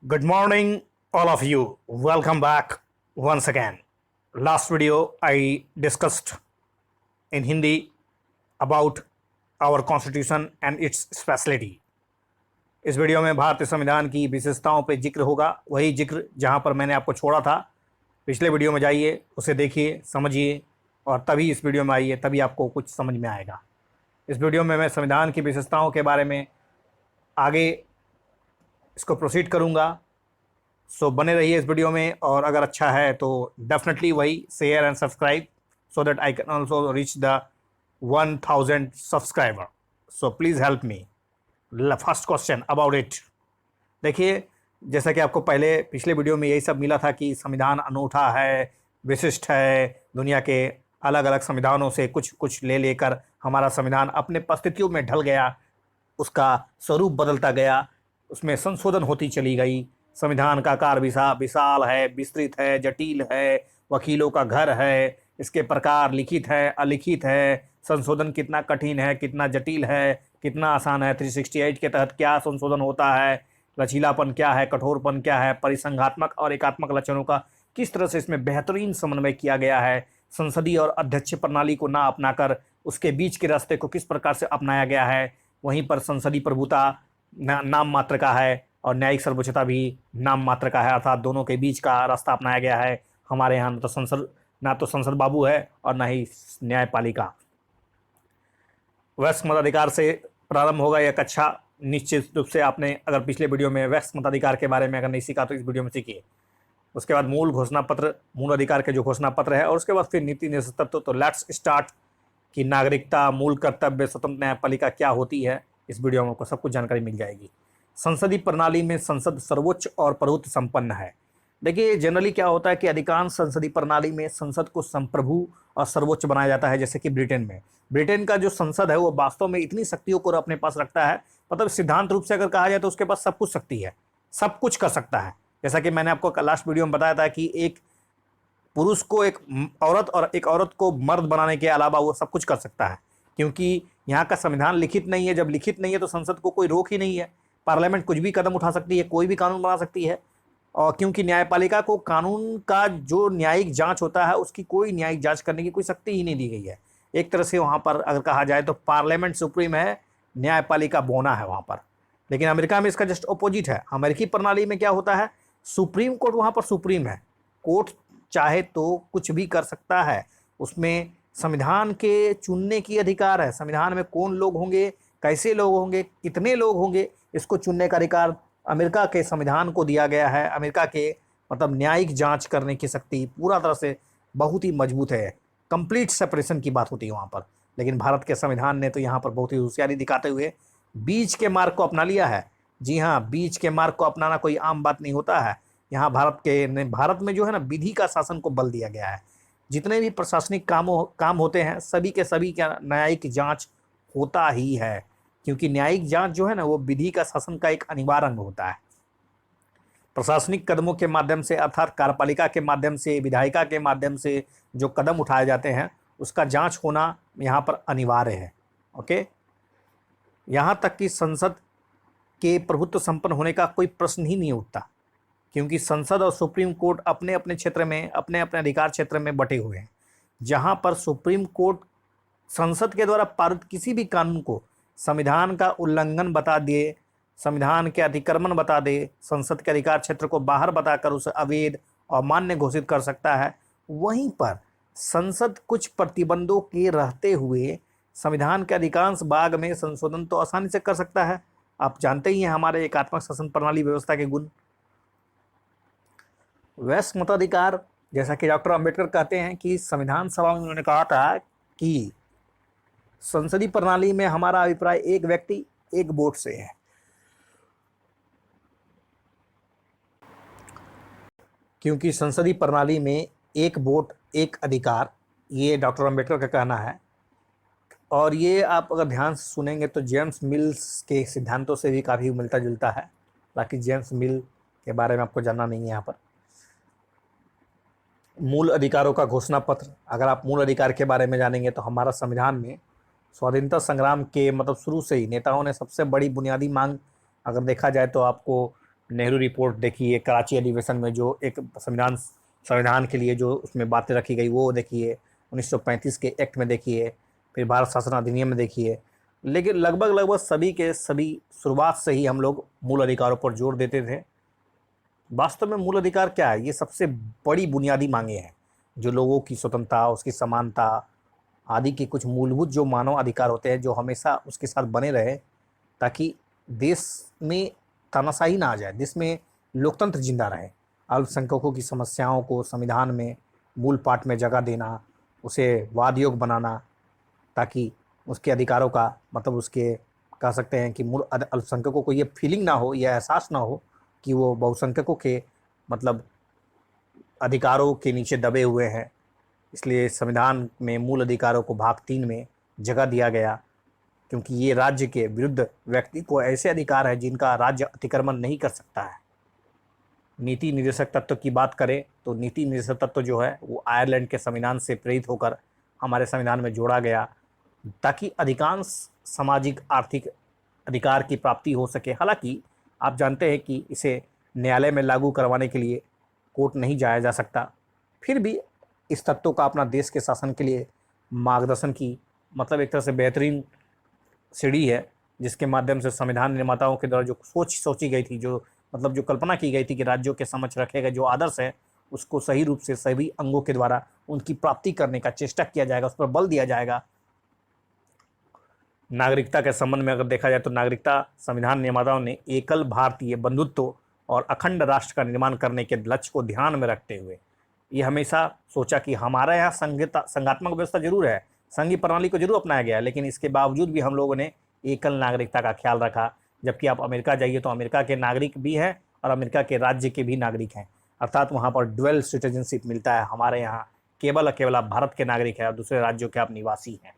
Good morning, all of you. Welcome back once again. Last video I discussed in Hindi about our constitution and its speciality. इस video में भारतीय संविधान की विशेषताओं पे जिक्र होगा, वही जिक्र जहां पर मैंने आपको छोड़ा था। पिछले वीडियो में जाइए, उसे देखिए, समझिए और तभी इस वीडियो में आइए, तभी आपको कुछ समझ में आएगा। इस वीडियो में मैं संविधान की विशेषताओं के बारे में आगे इसको प्रोसीड करूंगा। सो बने रहिए इस वीडियो में, और अगर अच्छा है तो डेफिनेटली वही share and subscribe so that I can also reach the 1000 subscriber. So please help me. First question about it. देखिए, जैसा कि आपको पहले पिछले वीडियो में यही सब मिला था कि संविधान अनूठा है, विशिष्ट है, दुनिया के अलग अलग संविधानों से कुछ कुछ ले लेकर हमारा संविधान अपने परिस्थितियों में ढल गया, उसका स्वरूप बदलता गया, उसमें संशोधन होती चली गई। संविधान का आकार विशाल है, विस्तृत है, जटिल है, वकीलों का घर है, इसके प्रकार लिखित है, अलिखित है, संशोधन कितना कठिन है, कितना जटिल है, कितना आसान है, 368 के तहत क्या संशोधन होता है, लचीलापन क्या है, कठोरपन क्या है, परिसंघात्मक और एकात्मक लक्षणों का किस तरह से इसमें बेहतरीन समन्वय किया गया है, संसदीय और अध्यक्ष प्रणाली को ना अपनाकर उसके बीच के रास्ते को किस प्रकार से अपनाया गया है, वहीं पर संसदीय प्रभुता नाम मात्र का है और न्यायिक सर्वोच्चता भी नाम मात्र का है, अर्थात दोनों के बीच का रास्ता अपनाया गया है। हमारे यहाँ ना तो संसद बाबू है और ना ही न्यायपालिका। वयस्क मताधिकार से प्रारंभ होगा यह कक्षा। निश्चित रूप से आपने अगर पिछले वीडियो में वयस्क मताधिकार के बारे में अगर नहीं सीखा तो इस वीडियो में सीखिए। उसके बाद मूल घोषणा पत्र, मूल अधिकार के जो घोषणा पत्र है, और उसके बाद फिर नीति निषेध तत्व। तो लेट्स स्टार्ट कि नागरिकता, मूल कर्तव्य, स्वतंत्र न्यायपालिका क्या होती है। इस वीडियो में आपको सब कुछ जानकारी मिल जाएगी। संसदीय प्रणाली में संसद सर्वोच्च और प्रभुत्व संपन्न है। देखिए, जनरली क्या होता है कि अधिकांश संसदीय प्रणाली में संसद को संप्रभु और सर्वोच्च बनाया जाता है। जैसे कि ब्रिटेन का जो संसद है वो वास्तव में इतनी शक्तियों को अपने पास रखता है, मतलब सिद्धांत रूप से अगर कहा जाए तो उसके पास सब कुछ शक्ति है, सब कुछ कर सकता है। जैसा कि मैंने आपको लास्ट वीडियो में बताया था कि एक पुरुष को एक औरत और एक औरत को मर्द बनाने के अलावा वो सब कुछ कर सकता है, क्योंकि यहाँ का संविधान लिखित नहीं है। जब लिखित नहीं है तो संसद को कोई रोक ही नहीं है। पार्लियामेंट कुछ भी कदम उठा सकती है, कोई भी कानून बना सकती है। और क्योंकि न्यायपालिका को कानून का जो न्यायिक जांच होता है उसकी कोई न्यायिक जांच करने की कोई शक्ति ही नहीं दी गई है। एक तरह से वहाँ पर अगर कहा जाए तो पार्लियामेंट सुप्रीम है, न्यायपालिका बोना है वहाँ पर। लेकिन अमेरिका में इसका जस्ट अपोजिट है। अमेरिकी प्रणाली में क्या होता है, सुप्रीम कोर्ट वहाँ पर सुप्रीम है। कोर्ट चाहे तो कुछ भी कर सकता है, उसमें संविधान के चुनने की अधिकार है। संविधान में कौन लोग होंगे, कैसे लोग होंगे, कितने लोग होंगे, इसको चुनने का अधिकार अमेरिका के संविधान को दिया गया है। अमेरिका के मतलब न्यायिक जांच करने की शक्ति पूरा तरह से बहुत ही मजबूत है। कंप्लीट सेपरेशन की बात होती है वहाँ पर। लेकिन भारत के संविधान ने तो यहाँ पर बहुत ही होशियारी दिखाते हुए बीच के मार्ग को अपना लिया है। जी हाँ, बीच के मार्ग को अपनाना कोई आम बात नहीं होता है। यहाँ भारत में जो है ना, विधि का शासन को बल दिया गया है। जितने भी प्रशासनिक काम होते हैं सभी के सभी का न्यायिक जांच होता ही है, क्योंकि न्यायिक जांच जो है ना वो विधि का शासन का एक अनिवार्य अंग होता है। प्रशासनिक कदमों के माध्यम से, अर्थात कार्यपालिका के माध्यम से, विधायिका के माध्यम से जो कदम उठाए जाते हैं उसका जांच होना यहाँ पर अनिवार्य है। ओके, यहाँ तक कि संसद के प्रभुत्व संपन्न होने का कोई प्रश्न ही नहीं उठता, क्योंकि संसद और सुप्रीम कोर्ट अपने अपने क्षेत्र में, अपने अपने अधिकार क्षेत्र में बटे हुए हैं। जहाँ पर सुप्रीम कोर्ट संसद के द्वारा पारित किसी भी कानून को संविधान का उल्लंघन बता दिए, संविधान के अतिक्रमण बता दे, संसद के अधिकार क्षेत्र को बाहर बताकर उसे अवैध और अमान्य घोषित कर सकता है। वहीं पर संसद कुछ प्रतिबंधों के रहते हुए संविधान के अधिकांश भाग में संशोधन तो आसानी से कर सकता है। आप जानते ही हैं हमारे एकात्मक शासन प्रणाली व्यवस्था के गुण। वयस्क मताधिकार, जैसा कि डॉक्टर अंबेडकर कहते हैं कि संविधान सभा में उन्होंने कहा था कि संसदीय प्रणाली में हमारा अभिप्राय एक व्यक्ति एक वोट से है। क्योंकि संसदीय प्रणाली में एक वोट एक अधिकार, ये डॉक्टर अंबेडकर का कहना है। और ये आप अगर ध्यान से सुनेंगे तो जेम्स मिल्स के सिद्धांतों से भी काफ़ी मिलता जुलता है। बाकी जेम्स मिल के बारे में आपको जानना नहीं है यहाँ पर। मूल अधिकारों का घोषणा पत्र, अगर आप मूल अधिकार के बारे में जानेंगे तो हमारा संविधान में स्वाधीनता संग्राम के मतलब शुरू से ही नेताओं ने सबसे बड़ी बुनियादी मांग अगर देखा जाए तो आपको नेहरू रिपोर्ट देखिए, कराची अधिवेशन में जो एक संविधान के लिए जो उसमें बातें रखी गई वो देखिए, 1935 के एक्ट में देखिए, फिर भारत शासन अधिनियम में देखिए। लेकिन लगभग लगभग सभी के सभी शुरुआत से ही हम लोग मूल अधिकारों पर जोर देते थे। वास्तव में मूल अधिकार क्या है? ये सबसे बड़ी बुनियादी मांगे हैं, जो लोगों की स्वतंत्रता, उसकी समानता आदि के कुछ मूलभूत जो मानव अधिकार होते हैं, जो हमेशा उसके साथ बने रहे, ताकि देश में तानाशाही ना आ जाए, देश में लोकतंत्र जिंदा रहे। अल्पसंख्यकों की समस्याओं को संविधान में मूल पाठ में जगह देना, उसे वाद योग बनाना, ताकि उसके अधिकारों का मतलब उसके कह सकते हैं कि मूल अल्पसंख्यकों को ये फीलिंग ना हो, यह एहसास ना हो कि वो बहुसंख्यकों के मतलब अधिकारों के नीचे दबे हुए हैं। इसलिए संविधान में मूल अधिकारों को भाग 3 में जगह दिया गया, क्योंकि ये राज्य के विरुद्ध व्यक्ति को ऐसे अधिकार है जिनका राज्य अतिक्रमण नहीं कर सकता है। नीति निर्देशक तत्व की बात करें तो नीति निर्देशक तत्व जो है वो आयरलैंड के संविधान से प्रेरित होकर हमारे संविधान में जोड़ा गया, ताकि अधिकांश सामाजिक आर्थिक अधिकार की प्राप्ति हो सके। हालांकि आप जानते हैं कि इसे न्यायालय में लागू करवाने के लिए कोर्ट नहीं जाया जा सकता, फिर भी इस तत्व का अपना देश के शासन के लिए मार्गदर्शन की मतलब एक तरह से बेहतरीन सीढ़ी है, जिसके माध्यम से संविधान निर्माताओं के द्वारा जो सोची गई थी, जो मतलब जो कल्पना की गई थी कि राज्यों के समक्ष रखे गए जो आदर्श है, उसको सही रूप से सभी अंगों के द्वारा उनकी प्राप्ति करने का चेष्टा किया जाएगा, उस पर बल दिया जाएगा। नागरिकता के संबंध में अगर देखा जाए तो नागरिकता संविधान निर्माताओं ने एकल भारतीय बंधुत्व और अखंड राष्ट्र का निर्माण करने के लक्ष्य को ध्यान में रखते हुए ये हमेशा सोचा कि हमारा यहाँ संघात्मक व्यवस्था जरूर है, संघीय प्रणाली को जरूर अपनाया गया है, लेकिन इसके बावजूद भी हम लोगों ने एकल नागरिकता का ख्याल रखा। जबकि आप अमेरिका जाइए तो अमेरिका के नागरिक भी हैं और अमेरिका के राज्य के भी नागरिक हैं, अर्थात वहाँ पर ड्वेल सिटीजनशिप मिलता है। हमारे यहाँ केवल आप भारत के नागरिक हैं और दूसरे राज्यों के आप निवासी हैं।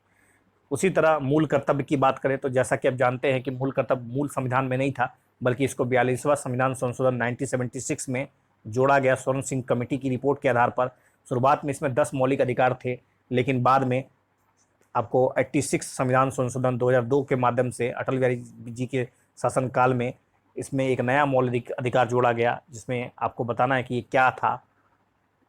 उसी तरह मूल कर्तव्य की बात करें तो जैसा कि आप जानते हैं कि मूल कर्तव्य मूल संविधान में नहीं था, बल्कि इसको 42वां संविधान संशोधन 1976 में जोड़ा गया स्वर्ण सिंह कमेटी की रिपोर्ट के आधार पर। शुरुआत में इसमें 10 मौलिक अधिकार थे, लेकिन बाद में आपको 86 संविधान संशोधन 2002 के माध्यम से अटल बिहारी जी के शासनकाल में इसमें एक नया मौलिक अधिकार जोड़ा गया, जिसमें आपको बताना है कि ये क्या था।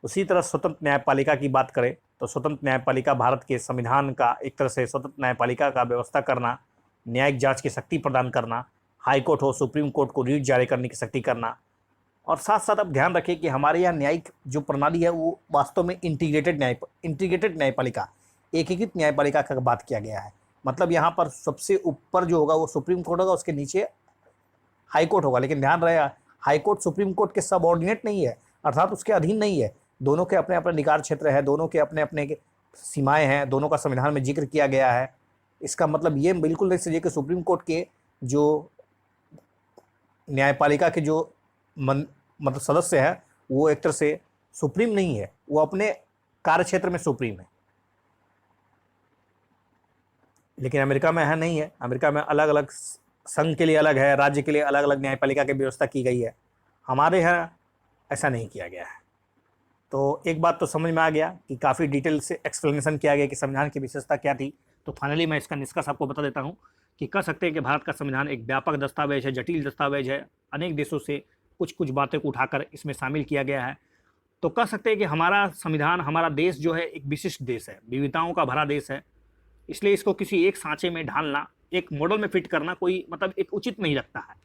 उसी तरह स्वतंत्र न्यायपालिका की बात करें तो स्वतंत्र न्यायपालिका भारत के संविधान का एक तरह से स्वतंत्र न्यायपालिका का व्यवस्था करना, न्यायिक जांच की शक्ति प्रदान करना, हाई कोर्ट हो सुप्रीम कोर्ट को रीट जारी करने की शक्ति करना। और साथ साथ आप ध्यान रखें कि हमारे यहाँ न्यायिक जो प्रणाली है वो वास्तव में इंटीग्रेटेड न्यायपालिका, एकीकृत न्यायपालिका का बात किया गया है। मतलब यहाँ पर सबसे ऊपर जो होगा वो सुप्रीम कोर्ट होगा, उसके नीचे हाई कोर्ट होगा। लेकिन ध्यान रहेगा, हाई कोर्ट सुप्रीम कोर्ट के सबऑर्डिनेट नहीं है, अर्थात उसके अधीन नहीं है। दोनों के अपने अपने अधिकार क्षेत्र है, दोनों के अपने अपने सीमाएं हैं, दोनों का संविधान में जिक्र किया गया है। इसका मतलब ये बिल्कुल नहीं समझिए कि सुप्रीम कोर्ट के जो न्यायपालिका के जो मतलब सदस्य है वो एक तरह से सुप्रीम नहीं है, वो अपने कार्य क्षेत्र में सुप्रीम है। लेकिन अमेरिका में है नहीं है, अमेरिका में अलग अलग संघ के लिए अलग है, राज्य के लिए अलग अलग न्यायपालिका की व्यवस्था की गई है। हमारे यहाँ ऐसा नहीं किया गया है। तो एक बात तो समझ में आ गया कि काफ़ी डिटेल से एक्सप्लेनेशन किया गया कि संविधान की विशेषता क्या थी। तो फाइनली मैं इसका निष्कर्ष आपको बता देता हूँ कि कह सकते हैं कि भारत का संविधान एक व्यापक दस्तावेज है, जटिल दस्तावेज है। अनेक देशों से कुछ कुछ बातें को उठाकर इसमें शामिल किया गया है। तो कह सकते हैं कि हमारा संविधान, हमारा देश जो है एक विशिष्ट देश है, विविधताओं का भरा देश है। इसलिए इसको किसी एक सांचे में ढालना, एक मॉडल में फिट करना कोई मतलब एक उचित नहीं लगता है।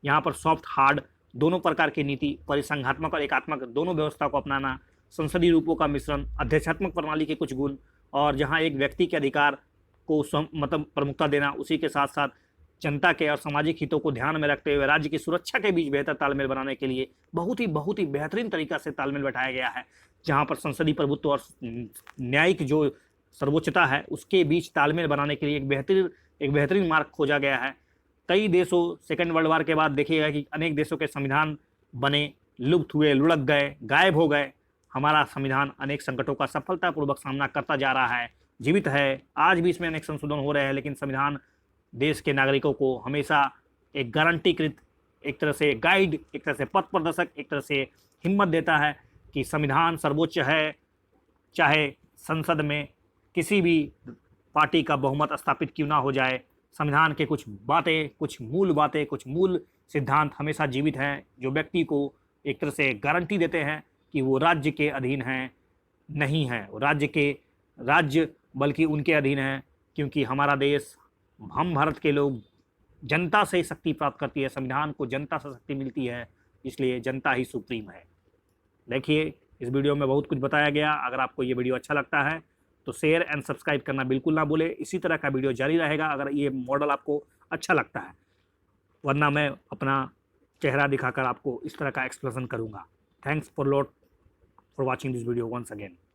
यहाँ पर सॉफ्ट हार्ड दोनों प्रकार की नीति, परिसंघात्मक और एकात्मक दोनों व्यवस्था को अपनाना, संसदीय रूपों का मिश्रण, अध्यक्षात्मक प्रणाली के कुछ गुण, और जहाँ एक व्यक्ति के अधिकार को मतलब प्रमुखता देना, उसी के साथ साथ जनता के और सामाजिक हितों को ध्यान में रखते हुए राज्य की सुरक्षा के बीच बेहतर तालमेल बनाने के लिए बहुत ही बेहतरीन तरीका से तालमेल बैठाया गया है। जहाँ पर संसदीय प्रभुत्व और न्यायिक जो सर्वोच्चता है उसके बीच तालमेल बनाने के लिए एक बेहतरीन मार्ग खोजा गया है। कई देशों, सेकेंड वर्ल्ड वार के बाद देखिएगा कि अनेक देशों के संविधान बने, लुप्त हुए, लुढ़क गए, गायब हो गए। हमारा संविधान अनेक संकटों का सफलतापूर्वक सामना करता जा रहा है, जीवित है। आज भी इसमें अनेक संशोधन हो रहे हैं, लेकिन संविधान देश के नागरिकों को हमेशा एक गारंटीकृत, एक तरह से गाइड, एक तरह से पथ प्रदर्शक, एक तरह से हिम्मत देता है कि संविधान सर्वोच्च है। चाहे संसद में किसी भी पार्टी का बहुमत स्थापित क्यों ना हो जाए, संविधान के कुछ बातें, कुछ मूल सिद्धांत हमेशा जीवित हैं, जो व्यक्ति को एक तरह से गारंटी देते हैं कि वो राज्य के अधीन हैं, नहीं हैं वो राज्य बल्कि उनके अधीन हैं, क्योंकि हमारा देश, हम भारत के लोग जनता से शक्ति प्राप्त करती है, संविधान को जनता से शक्ति मिलती है, इसलिए जनता ही सुप्रीम है। देखिए, इस वीडियो में बहुत कुछ बताया गया। अगर आपको ये वीडियो अच्छा लगता है तो शेयर एंड सब्सक्राइब करना बिल्कुल ना भूले। इसी तरह का वीडियो जारी रहेगा अगर ये मॉडल आपको अच्छा लगता है, वरना मैं अपना चेहरा दिखाकर आपको इस तरह का एक्सप्लेनेशन करूँगा। Thanks for watching this video once again.